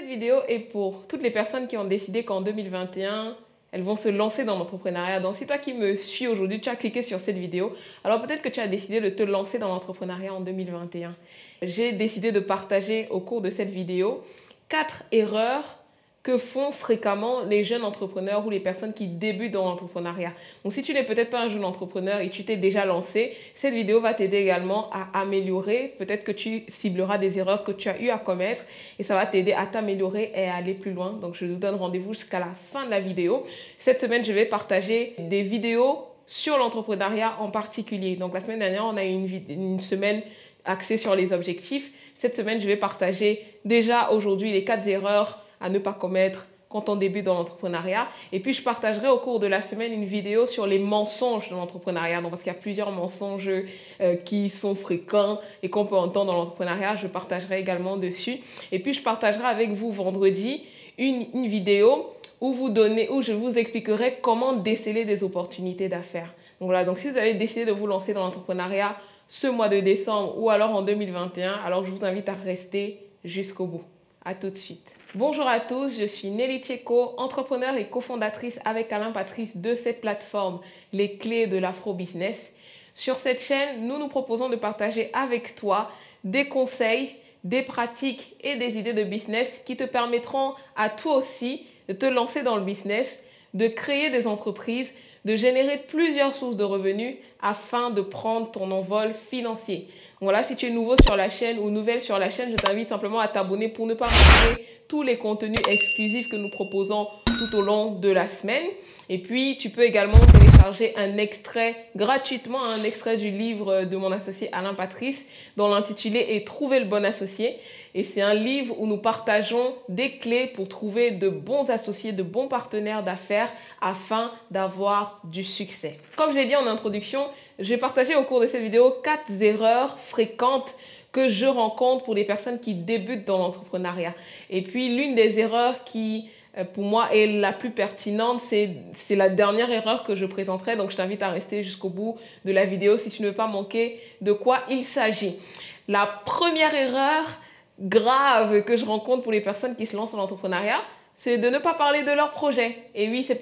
Cette vidéo est pour toutes les personnes qui ont décidé qu'en 2021, elles vont se lancer dans l'entrepreneuriat. Donc si toi qui me suis aujourd'hui, tu as cliqué sur cette vidéo, alors peut-être que tu as décidé de te lancer dans l'entrepreneuriat en 2021. J'ai décidé de partager au cours de cette vidéo 4 erreurs que font fréquemment les jeunes entrepreneurs ou les personnes qui débutent dans l'entrepreneuriat. Donc si tu n'es peut-être pas un jeune entrepreneur et tu t'es déjà lancé, cette vidéo va t'aider également à améliorer. Peut-être que tu cibleras des erreurs que tu as eu à commettre et ça va t'aider à t'améliorer et à aller plus loin. Donc je vous donne rendez-vous jusqu'à la fin de la vidéo. Cette semaine, je vais partager des vidéos sur l'entrepreneuriat en particulier. Donc la semaine dernière, on a eu une semaine axée sur les objectifs. Cette semaine, je vais partager déjà aujourd'hui les 4 erreurs à ne pas commettre quand on débute dans l'entrepreneuriat. Et puis, je partagerai au cours de la semaine une vidéo sur les mensonges de l'entrepreneuriat. Donc, parce qu'il y a plusieurs mensonges qui sont fréquents et qu'on peut entendre dans l'entrepreneuriat. Je partagerai également dessus. Et puis, je partagerai avec vous vendredi une vidéo où je vous expliquerai comment déceler des opportunités d'affaires. Donc, voilà. Donc, si vous avez décidé de vous lancer dans l'entrepreneuriat ce mois de décembre ou alors en 2021, alors je vous invite à rester jusqu'au bout. À tout de suite. Bonjour à tous, je suis Nelly Tcheko, entrepreneur et cofondatrice avec Alain Patrice de cette plateforme Les Clés de l'Afro-Business. Sur cette chaîne, nous nous proposons de partager avec toi des conseils, des pratiques et des idées de business qui te permettront à toi aussi de te lancer dans le business, de créer des entreprises, de générer plusieurs sources de revenus afin de prendre ton envol financier. Voilà, si tu es nouveau sur la chaîne ou nouvelle sur la chaîne, je t'invite simplement à t'abonner pour ne pas manquer tous les contenus exclusifs que nous proposons tout au long de la semaine. Et puis, tu peux également télécharger un extrait gratuitement, un extrait du livre de mon associé Alain Patrice, dont l'intitulé est « Trouver le bon associé ». Et c'est un livre où nous partageons des clés pour trouver de bons associés, de bons partenaires d'affaires afin d'avoir du succès. Comme je l'ai dit en introduction, j'ai partagé au cours de cette vidéo 4 erreurs fréquentes que je rencontre pour les personnes qui débutent dans l'entrepreneuriat. Et puis, l'une des erreurs qui, pour moi, est la plus pertinente, c'est la dernière erreur que je présenterai. Donc, je t'invite à rester jusqu'au bout de la vidéo si tu ne veux pas manquer de quoi il s'agit. La première erreur grave que je rencontre pour les personnes qui se lancent dans l'entrepreneuriat, c'est de ne pas parler de leur projet. Et oui, c'est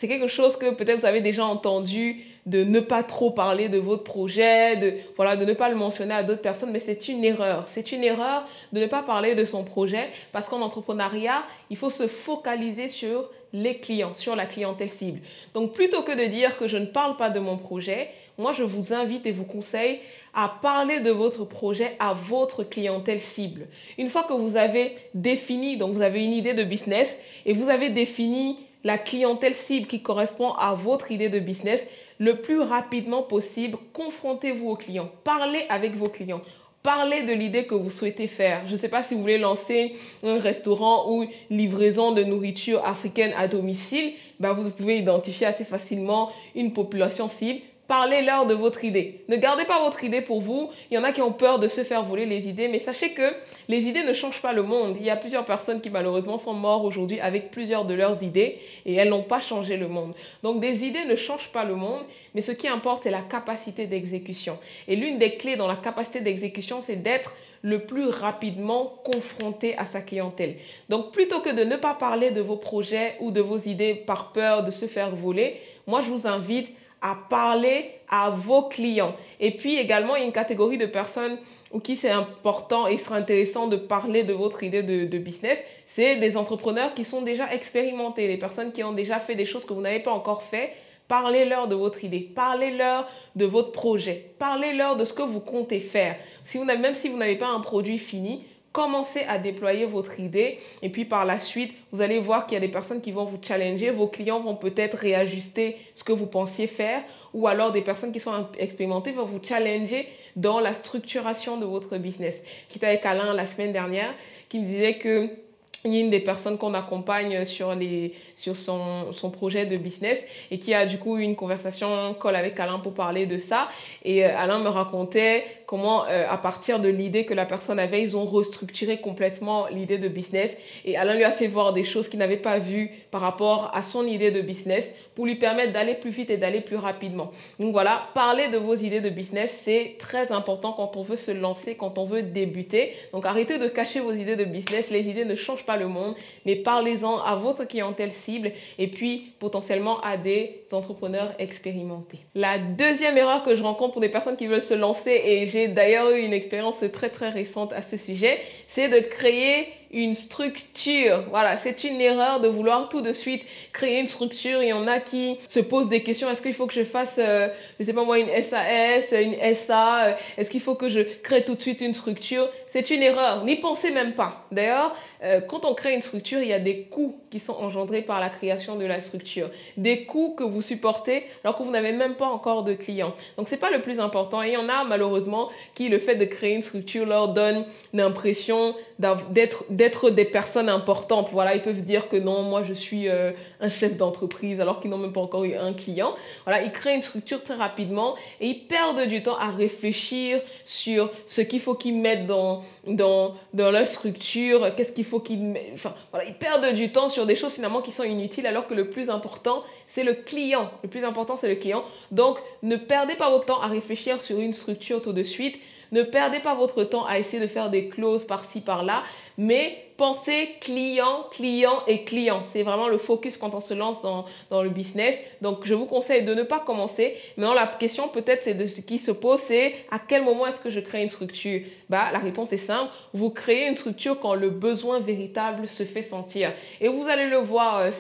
quelque chose que peut-être vous avez déjà entendu, de ne pas trop parler de votre projet, de ne pas le mentionner à d'autres personnes, mais c'est une erreur. C'est une erreur de ne pas parler de son projet parce qu'en entrepreneuriat, il faut se focaliser sur les clients, sur la clientèle cible. Donc, plutôt que de dire que je ne parle pas de mon projet, moi, je vous invite et vous conseille à parler de votre projet à votre clientèle cible. Une fois que vous avez défini, donc vous avez une idée de business et vous avez défini la clientèle cible qui correspond à votre idée de business, le plus rapidement possible, confrontez-vous aux clients. Parlez avec vos clients. Parlez de l'idée que vous souhaitez faire. Je ne sais pas si vous voulez lancer un restaurant ou livraison de nourriture africaine à domicile. Vous pouvez identifier assez facilement une population cible. Parlez-leur de votre idée. Ne gardez pas votre idée pour vous. Il y en a qui ont peur de se faire voler les idées, mais sachez que les idées ne changent pas le monde. Il y a plusieurs personnes qui malheureusement sont mortes aujourd'hui avec plusieurs de leurs idées et elles n'ont pas changé le monde. Donc des idées ne changent pas le monde, mais ce qui importe, c'est la capacité d'exécution. Et l'une des clés dans la capacité d'exécution, c'est d'être le plus rapidement confronté à sa clientèle. Donc plutôt que de ne pas parler de vos projets ou de vos idées par peur de se faire voler, moi je vous invite à parler à vos clients. Et puis également, il y a une catégorie de personnes pour qui c'est important et il sera intéressant de parler de votre idée de business. C'est des entrepreneurs qui sont déjà expérimentés, des personnes qui ont déjà fait des choses que vous n'avez pas encore fait. Parlez-leur de votre idée, parlez-leur de votre projet, parlez-leur de ce que vous comptez faire. Même si vous n'avez pas un produit fini, commencez à déployer votre idée et puis par la suite, vous allez voir qu'il y a des personnes qui vont vous challenger. Vos clients vont peut-être réajuster ce que vous pensiez faire ou alors des personnes qui sont expérimentées vont vous challenger dans la structuration de votre business. J'étais avec Alain la semaine dernière qui me disait que il y a une des personnes qu'on accompagne sur son projet de business et qui a du coup eu une conversation call avec Alain pour parler de ça. Et Alain me racontait comment à partir de l'idée que la personne avait, ils ont restructuré complètement l'idée de business. Et Alain lui a fait voir des choses qu'il n'avait pas vues par rapport à son idée de business pour lui permettre d'aller plus vite et d'aller plus rapidement. Donc voilà, parler de vos idées de business, c'est très important quand on veut se lancer, quand on veut débuter. Donc arrêtez de cacher vos idées de business. Les idées ne changent pas le monde, mais parlez-en à votre clientèle cible et puis potentiellement à des entrepreneurs expérimentés. La deuxième erreur que je rencontre pour des personnes qui veulent se lancer, et j'ai d'ailleurs eu une expérience très récente à ce sujet, c'est de créer une structure. Voilà, c'est une erreur de vouloir tout de suite créer une structure. Il y en a qui se posent des questions. Est-ce qu'il faut que je fasse, je sais pas moi, une SAS, une SA? Est-ce qu'il faut que je crée tout de suite une structure? C'est une erreur. N'y pensez même pas. D'ailleurs, quand on crée une structure, il y a des coûts qui sont engendrés par la création de la structure. Des coûts que vous supportez alors que vous n'avez même pas encore de clients. Donc, c'est pas le plus important. Et il y en a malheureusement qui, le fait de créer une structure leur donne l'impression d'être des personnes importantes. Voilà, ils peuvent dire que non, moi je suis un chef d'entreprise alors qu'ils n'ont même pas encore eu un client. Voilà, ils créent une structure très rapidement et ils perdent du temps à réfléchir sur ce qu'il faut qu'ils mettent dans leur structure, qu'est-ce qu'il faut qu'ils mettent. Enfin, voilà, ils perdent du temps sur des choses finalement qui sont inutiles alors que le plus important, c'est le client. Le plus important, c'est le client. Donc, ne perdez pas votre temps à réfléchir sur une structure tout de suite. Ne perdez pas votre temps à essayer de faire des clauses par-ci, par-là, mais pensez client, client et client. C'est vraiment le focus quand on se lance dans le business. Donc, je vous conseille de ne pas commencer. Maintenant, la question peut-être c'est de ce qui se pose, c'est à quel moment est-ce que je crée une structure? La réponse est simple. Vous créez une structure quand le besoin véritable se fait sentir. Et vous allez le voir,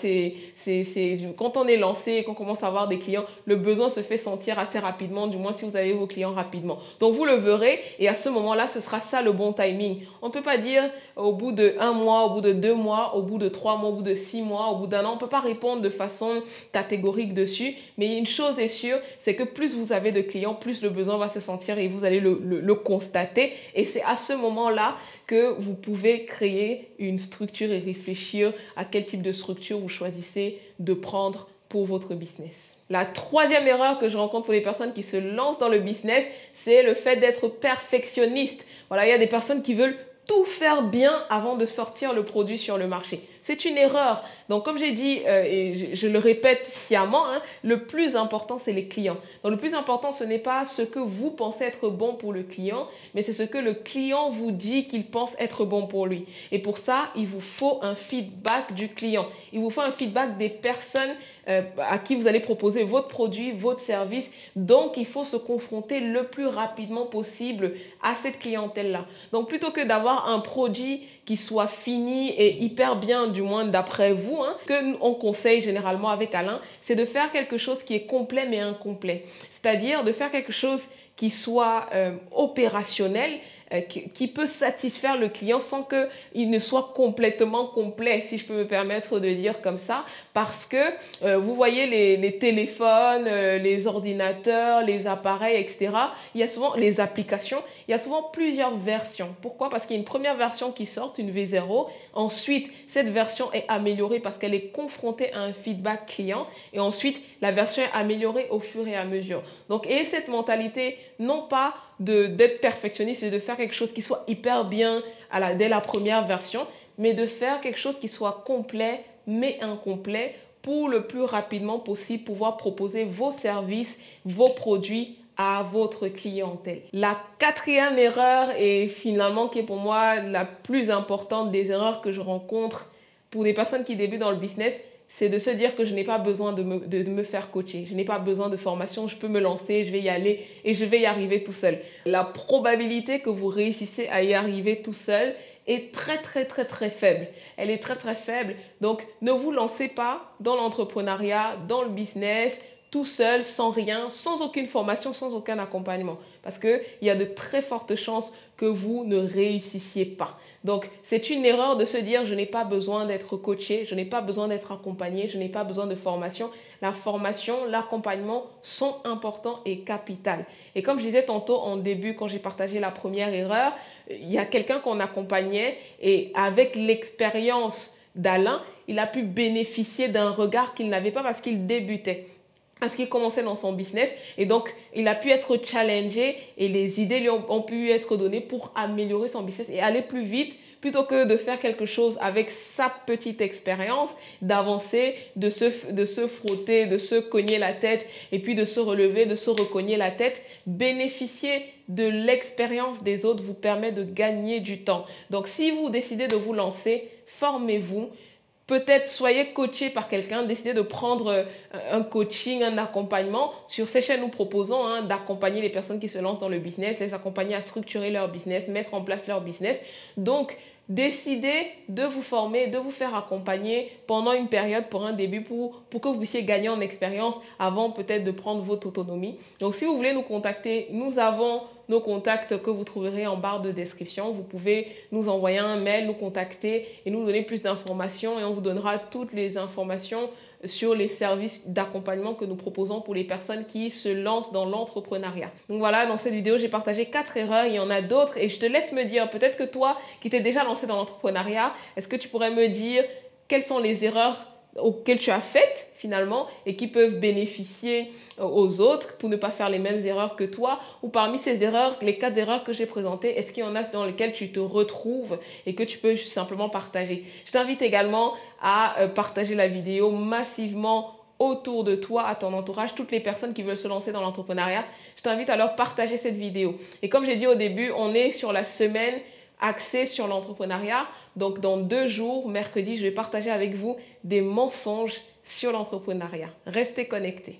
quand on est lancé, qu'on commence à avoir des clients, le besoin se fait sentir assez rapidement, du moins si vous avez vos clients rapidement. Donc, vous le verrez et à ce moment-là, ce sera ça le bon timing. On ne peut pas dire au bout de 1 mois, au bout de 2 mois, au bout de 3 mois, au bout de 6 mois, au bout d'un an. On ne peut pas répondre de façon catégorique dessus. Mais une chose est sûre, c'est que plus vous avez de clients, plus le besoin va se sentir et vous allez le constater. Et c'est à ce moment-là que vous pouvez créer une structure et réfléchir à quel type de structure vous choisissez de prendre pour votre business. La troisième erreur que je rencontre pour les personnes qui se lancent dans le business, c'est le fait d'être perfectionniste. Voilà, il y a des personnes qui veulent tout faire bien avant de sortir le produit sur le marché. C'est une erreur. Donc, comme j'ai dit, et je le répète sciemment, le plus important, c'est les clients. Donc, le plus important, ce n'est pas ce que vous pensez être bon pour le client, mais c'est ce que le client vous dit qu'il pense être bon pour lui. Et pour ça, il vous faut un feedback du client. Il vous faut un feedback des personnes à qui vous allez proposer votre produit, votre service. Donc, il faut se confronter le plus rapidement possible à cette clientèle-là. Donc, plutôt que d'avoir un produit qui soit fini et hyper bien, du moins d'après vous, ce qu'on conseille généralement avec Alain, c'est de faire quelque chose qui est complet mais incomplet. C'est-à-dire de faire quelque chose qui soit opérationnel, qui peut satisfaire le client sans qu'il ne soit complètement complet, si je peux me permettre de dire comme ça, parce que vous voyez les téléphones, les ordinateurs, les appareils, etc. Il y a souvent les applications, il y a souvent plusieurs versions. Pourquoi? Parce qu'il y a une première version qui sort, une V0. Ensuite, cette version est améliorée parce qu'elle est confrontée à un feedback client. Et ensuite, la version est améliorée au fur et à mesure. Donc, ayez cette mentalité, non pas d'être perfectionniste et de faire quelque chose qui soit hyper bien dès la première version, mais de faire quelque chose qui soit complet mais incomplet pour le plus rapidement possible pouvoir proposer vos services, vos produits à votre clientèle. La quatrième erreur, et finalement qui est pour moi la plus importante des erreurs que je rencontre pour des personnes qui débutent dans le business, c'est de se dire que je n'ai pas besoin de me faire coacher. Je n'ai pas besoin de formation, je peux me lancer, je vais y aller et je vais y arriver tout seul. La probabilité que vous réussissez à y arriver tout seul est très faible. Elle est très faible. Donc, ne vous lancez pas dans l'entrepreneuriat, dans le business, tout seul, sans rien, sans aucune formation, sans aucun accompagnement. Parce qu'il y a de très fortes chances que vous ne réussissiez pas. Donc, c'est une erreur de se dire « je n'ai pas besoin d'être coaché, je n'ai pas besoin d'être accompagné, je n'ai pas besoin de formation ». La formation, l'accompagnement sont importants et capitaux. Et comme je disais tantôt en début, quand j'ai partagé la première erreur, il y a quelqu'un qu'on accompagnait et avec l'expérience d'Alain, il a pu bénéficier d'un regard qu'il n'avait pas parce qu'il débutait. à ce qu'il commençait dans son business et donc il a pu être challengé et les idées lui ont pu être données pour améliorer son business et aller plus vite plutôt que de faire quelque chose avec sa petite expérience, d'avancer, de se frotter, de se cogner la tête et puis de se relever, de se recogner la tête. Bénéficier de l'expérience des autres vous permet de gagner du temps. Donc si vous décidez de vous lancer, formez-vous. Peut-être soyez coaché par quelqu'un, décidez de prendre un coaching, un accompagnement. Sur ces chaînes, nous proposons d'accompagner les personnes qui se lancent dans le business, les accompagner à structurer leur business, mettre en place leur business. Donc, décidez de vous former, de vous faire accompagner pendant une période pour un début pour que vous puissiez gagner en expérience avant peut-être de prendre votre autonomie. Donc, si vous voulez nous contacter, nous avons nos contacts que vous trouverez en barre de description. Vous pouvez nous envoyer un mail, nous contacter et nous donner plus d'informations et on vous donnera toutes les informations sur les services d'accompagnement que nous proposons pour les personnes qui se lancent dans l'entrepreneuriat. Donc voilà, dans cette vidéo, j'ai partagé 4 erreurs. Il y en a d'autres et je te laisse me dire, peut-être que toi qui t'es déjà lancé dans l'entrepreneuriat, est-ce que tu pourrais me dire quelles sont les erreurs auxquelles tu as faites finalement et qui peuvent bénéficier aux autres pour ne pas faire les mêmes erreurs que toi, ou parmi ces erreurs, les 4 erreurs que j'ai présentées, est-ce qu'il y en a dans lesquelles tu te retrouves et que tu peux simplement partager? Je t'invite également à partager la vidéo massivement autour de toi, à ton entourage, toutes les personnes qui veulent se lancer dans l'entrepreneuriat. Je t'invite à leur partager cette vidéo. Et comme j'ai dit au début, on est sur la semaine axée sur l'entrepreneuriat. Donc dans 2 jours, mercredi, je vais partager avec vous des mensonges sur l'entrepreneuriat. Restez connectés.